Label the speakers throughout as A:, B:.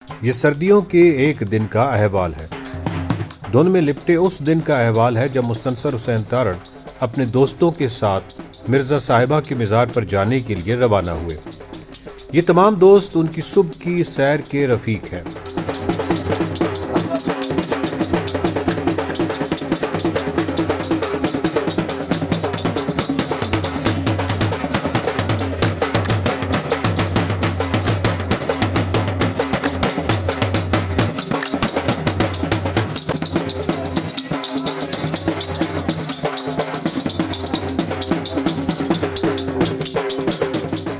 A: یہ سردیوں کے ایک دن کا احوال ہے۔ دھند میں لپٹے اس دن کا احوال ہے جب مستنصر حسین تارڑ اپنے دوستوں کے ساتھ مرزا صاحبہ کے مزار پر جانے کے لیے روانہ ہوئے۔ یہ تمام دوست ان کی صبح کی سیر کے رفیق ہیں۔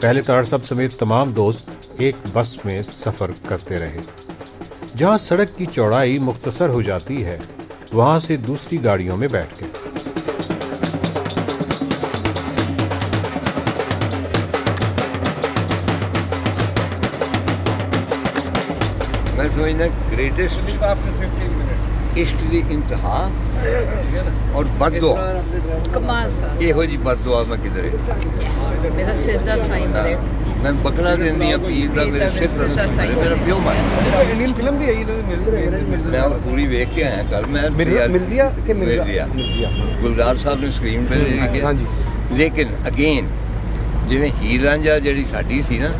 A: پہلے تارڑ صاحب سمیت تمام دوست ایک بس میں سفر کرتے رہے۔ جہاں سڑک کی چوڑائی مختصر ہو جاتی ہے وہاں سے دوسری گاڑیوں میں بیٹھ گئے۔
B: میں سمجھنا گریٹسٹ عشق دی انتہا اور بد دعا
C: کمال صاحب
B: یہو جی بد دعا میں کدھر
C: میرا سیدھا سائیں مرے
B: میں بکنا دینی ہوں پیر دا میرے سر دا میرا پیو مارا
D: انڈین فلم بھی آئی
B: میں وہ پوری ویکھ کے آیا کل میں
D: مرزیا کہ
B: مرزیا گلزار صاحب نے اسکرین پہ لکھا
D: ہاں جی
B: لیکن اگین جویں ہیر رانجھا جڑی ساڈی سی نا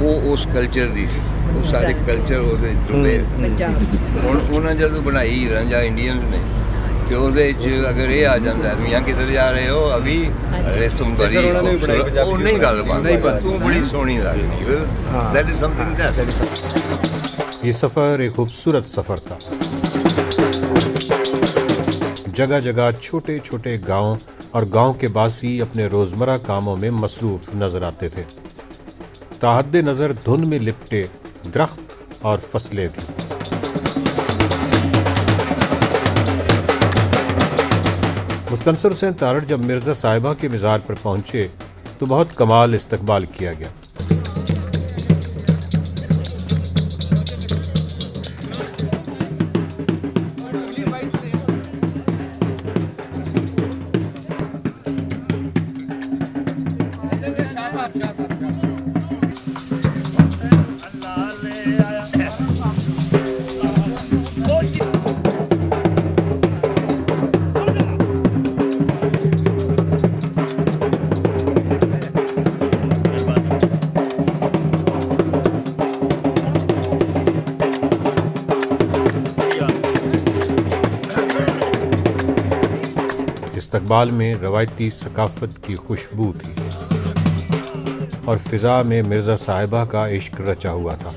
B: وہ اس کلچر دی سی وہ سارے کلچر وہ جڑے ہوں انہیں جدو بنائی ہیر رانجھا انڈینز نے کہ وہ اگر یہ آ جاتا ہے میاں کدھر جا رہے ہو ابھی ارے تم بڑی وہ نہیں گل بات تم بڑی سونی لگنی that is some thing that.
A: یہ سفر ایک خوبصورت سفر تھا۔ جگہ جگہ چھوٹے چھوٹے گاؤں اور گاؤں کے باسی اپنے روزمرہ کاموں میں مصروف نظر آتے تھے۔ تاحد نظر دھند میں لپٹے درخت اور فصلیں تھیں۔ مستنصر حسین تارڑ جب مرزا صاحبہ کے مزار پر پہنچے تو بہت کمال استقبال کیا گیا۔ استقبال میں روایتی ثقافت کی خوشبو تھی اور فضا میں مرزا صاحبہ کا عشق رچا ہوا تھا۔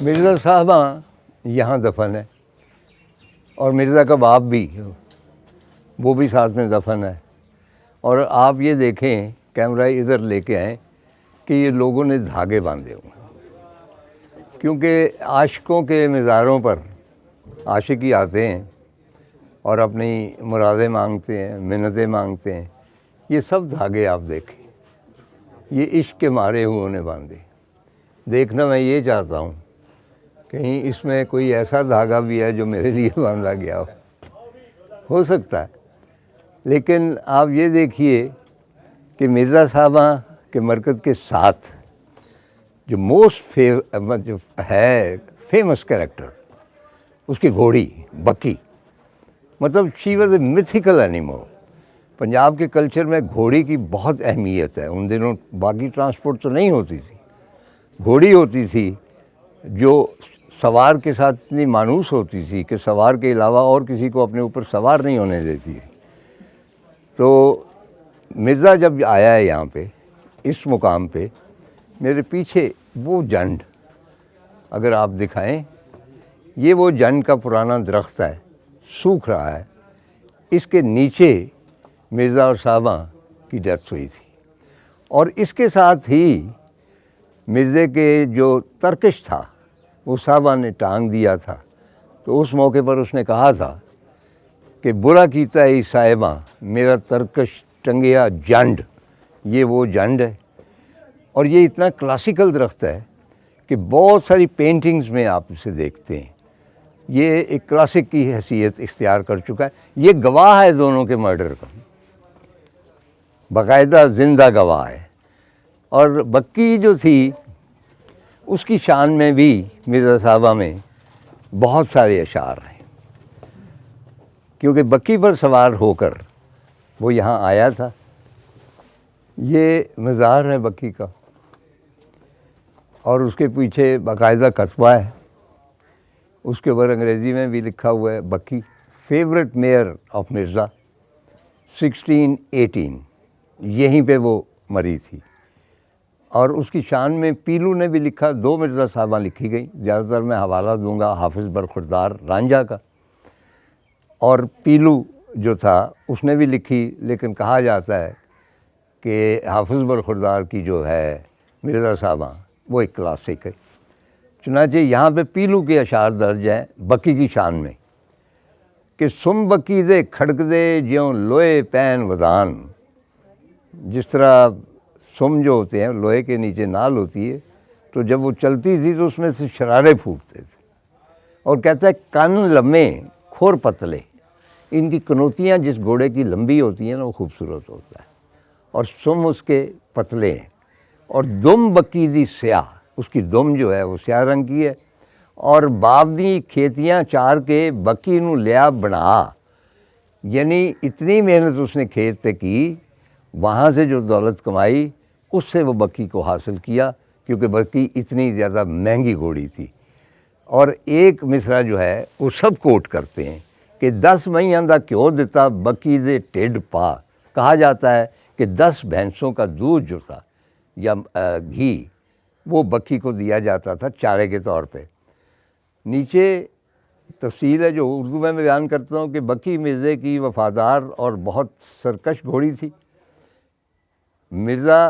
B: مرزا صاحبہ یہاں دفن ہے اور مرزا کا باپ بھی وہ بھی ساتھ میں دفن ہے۔ اور آپ یہ دیکھیں کیمرہ ادھر لے کے آئیں کہ یہ لوگوں نے دھاگے باندھے ہوئے کیونکہ عاشقوں کے مزاروں پر عاشق ہی آتے ہیں اور اپنی مرادیں مانگتے ہیں، منتیں مانگتے ہیں۔ یہ سب دھاگے آپ دیکھیں یہ عشق کے مارے ہوئے نے باندھے۔ دیکھنا میں یہ چاہتا ہوں کہیں اس میں کوئی ایسا دھاگا بھی ہے جو میرے لیے باندھا گیا ہو سکتا ہے، لیکن آپ یہ دیکھیے کہ مرزا صاحبہ کے مرکز کے ساتھ جو موسٹ جو ہے فیمس کریکٹر اس کی گھوڑی بکی، مطلب she was a mythical animal. Punjab کے کلچر میں گھوڑی کی بہت اہمیت ہے۔ ان دنوں باقی ٹرانسپورٹ تو نہیں ہوتی تھی، گھوڑی ہوتی تھی جو سوار کے ساتھ اتنی مانوس ہوتی تھی کہ سوار کے علاوہ اور کسی کو اپنے اوپر سوار نہیں ہونے دیتی تھی۔ تو مرزا جب آیا ہے یہاں پہ اس مقام پہ، میرے پیچھے وہ جنڈ اگر آپ دکھائیں، یہ وہ جنڈ کا پرانا درخت ہے، سوکھ رہا ہے۔ اس کے نیچے مرزا اور صاحبہ کی ڈیتھ ہوئی تھی، اور اس کے ساتھ ہی مرزے کے جو ترکش تھا وہ صاحبہ نے ٹانگ دیا تھا، تو اس موقع پر اس نے کہا تھا کہ برا کیتا ہے صاحبہ میرا ترکش ٹنگیا جنڈ، یہ وہ جنڈ ہے۔ اور یہ اتنا کلاسیکل درخت ہے کہ بہت ساری پینٹنگز میں آپ اسے دیکھتے ہیں، یہ ایک کلاسک کی حیثیت اختیار کر چکا ہے۔ یہ گواہ ہے دونوں کے مرڈر کا، باقاعدہ زندہ گواہ ہے۔ اور بکی جو تھی اس کی شان میں بھی مرزا صاحبہ میں بہت سارے اشعار ہیں، کیونکہ بکی پر سوار ہو کر وہ یہاں آیا تھا۔ یہ مزار ہے بکی کا، اور اس کے پیچھے باقاعدہ کتبہ ہے، اس کے اوپر انگریزی میں بھی لکھا ہوا ہے بکی فیورٹ میئر آف مرزا 1618، یہیں پہ وہ مری تھی۔ اور اس کی شان میں پیلو نے بھی لکھا، 2 مرزا صاحبہ لکھی گئی، زیادہ تر میں حوالہ دوں گا حافظ برخوردار رانجھا کا، اور پیلو جو تھا اس نے بھی لکھی، لیکن کہا جاتا ہے کہ حافظ برخوردار کی جو ہے مرزا صاحبہ وہ ایک کلاسک ہے۔ چنانچہ یہاں پہ پیلو کے اشعار درج ہیں بکی کی شان میں کہ سم بکی دے کھڑک دے جیوں لوہے پین ودان، جس طرح سم جو ہوتے ہیں لوہے کے نیچے نال ہوتی ہے، تو جب وہ چلتی تھی تو اس میں سے شرارے پھوٹتے تھے۔ اور کہتا ہے کن لمے کھور پتلے، ان کی کنوتیاں جس گھوڑے کی لمبی ہوتی ہیں نا وہ خوبصورت ہوتا ہے، اور سم اس کے پتلے ہیں۔ اور دم بکی دی سیاہ، اس کی دم جو ہے وہ سیاہ رنگ کی ہے۔ اور باب دی کھیتیاں چار کے بکی نو لیا بنا، یعنی اتنی محنت اس نے کھیت پہ کی، وہاں سے جو دولت کمائی اس سے وہ بکی کو حاصل کیا، کیونکہ بکی اتنی زیادہ مہنگی گھوڑی تھی۔ اور ایک مصرع جو ہے وہ سب کوٹ کرتے ہیں کہ 10 مہیاں دا کیوں دیتا بکی دے ٹھڈ پا، کہا جاتا ہے کہ 10 بھینسوں کا دودھ جو تھا یا گھی وہ بکی کو دیا جاتا تھا چارے کے طور پہ۔ نیچے تفصیل ہے جو اردو میں بیان کرتا ہوں کہ بکی مرزے کی وفادار اور بہت سرکش گھوڑی تھی۔ مرزا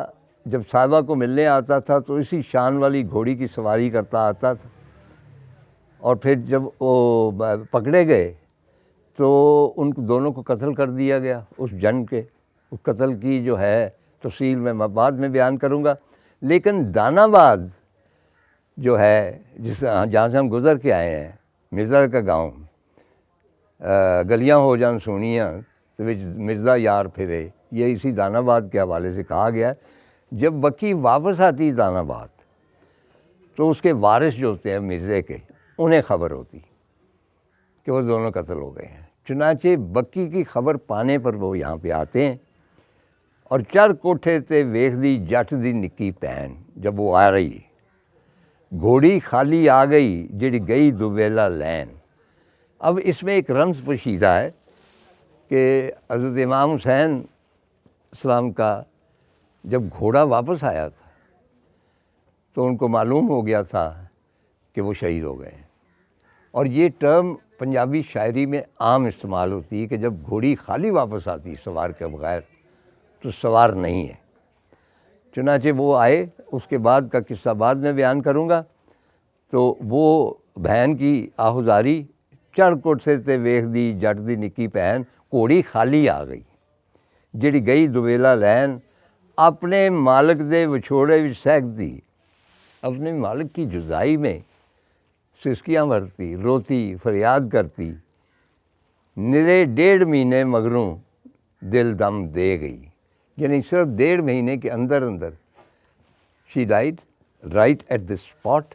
B: جب صاحبہ کو ملنے آتا تھا تو اسی شان والی گھوڑی کی سواری کرتا آتا تھا، اور پھر جب وہ پکڑے گئے تو ان دونوں کو قتل کر دیا گیا اس جنگ کے۔ اس قتل کی جو ہے تفصیل میں بعد میں بیان کروں گا۔ لیکن دانہ آباد جو ہے جہاں سے ہم گزر کے آئے ہیں، مرزا کا گاؤں، گلیاں ہو جان سونیاں مرزا یار پھرے، یہ اسی دانہ آباد کے حوالے سے کہا گیا ہے۔ جب بکی واپس آتی دانہ آباد تو اس کے وارث جو ہوتے ہیں مرزے کے، انہیں خبر ہوتی کہ وہ دونوں قتل ہو گئے ہیں۔ چنانچہ بکی کی خبر پانے پر وہ یہاں پہ آتے ہیں، اور چر کوٹھے تے ویکھ دی جٹ دی نکی پین، جب وہ آ رہی گھوڑی خالی آ گئی جڑی گئی دویلا لین۔ اب اس میں ایک رمز پوشیدہ ہے کہ حضرت امام حسین السلام کا جب گھوڑا واپس آیا تھا تو ان کو معلوم ہو گیا تھا کہ وہ شہید ہو گئے ہیں۔ اور یہ ٹرم پنجابی شاعری میں عام استعمال ہوتی ہے کہ جب گھوڑی خالی واپس آتی سوار کے بغیر تو سوار نہیں ہے۔ چنانچہ وہ آئے، اس کے بعد کا قصہ بعد میں بیان کروں گا۔ تو وہ بہن کی آہوزاری چڑھ کوٹ سے تے ویکھ دی جٹ دی نکی پہن، گھوڑی خالی آ گئی جڑی گئی دویلا لین، اپنے مالک دے وچھوڑے وچ سہک دی، اپنے مالک کی جدائی میں سسکیاں بھرتی، روتی، فریاد کرتی، نرے 1.5 مہینے مگروں دل دم دے گئی، یعنی صرف 1.5 مہینے کے اندر she died right at this spot,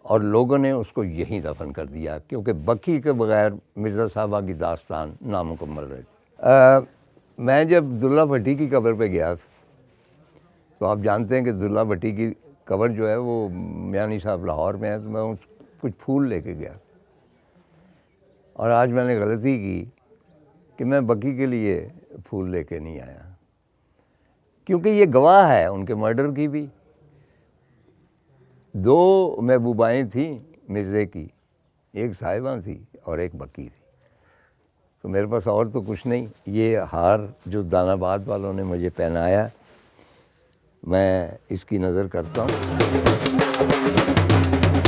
B: اور لوگوں نے اس کو یہیں دفن کر دیا، کیونکہ بکی کے بغیر مرزا صاحبہ کی داستان نامکمل رہتی۔ میں جب عبداللہ بھٹی کی قبر پہ گیا تھا تو آپ جانتے ہیں کہ عبداللہ بھٹی کی قبر جو ہے وہ میانی صاحب لاہور میں ہے، تو میں کچھ پھول لے کے گیا، اور آج میں نے غلطی کی کہ میں بکی کے لیے پھول لے کے نہیں آیا، کیونکہ یہ گواہ ہے ان کے مرڈر کی بھی۔ 2 محبوبائیں تھیں مرزے کی، ایک صاحبہ تھی اور ایک بکی تھی، تو میرے پاس اور تو کچھ نہیں۔ یہ ہار جو دانہ آباد والوں نے مجھے پہنایا، میں اس کی نظر کرتا ہوں۔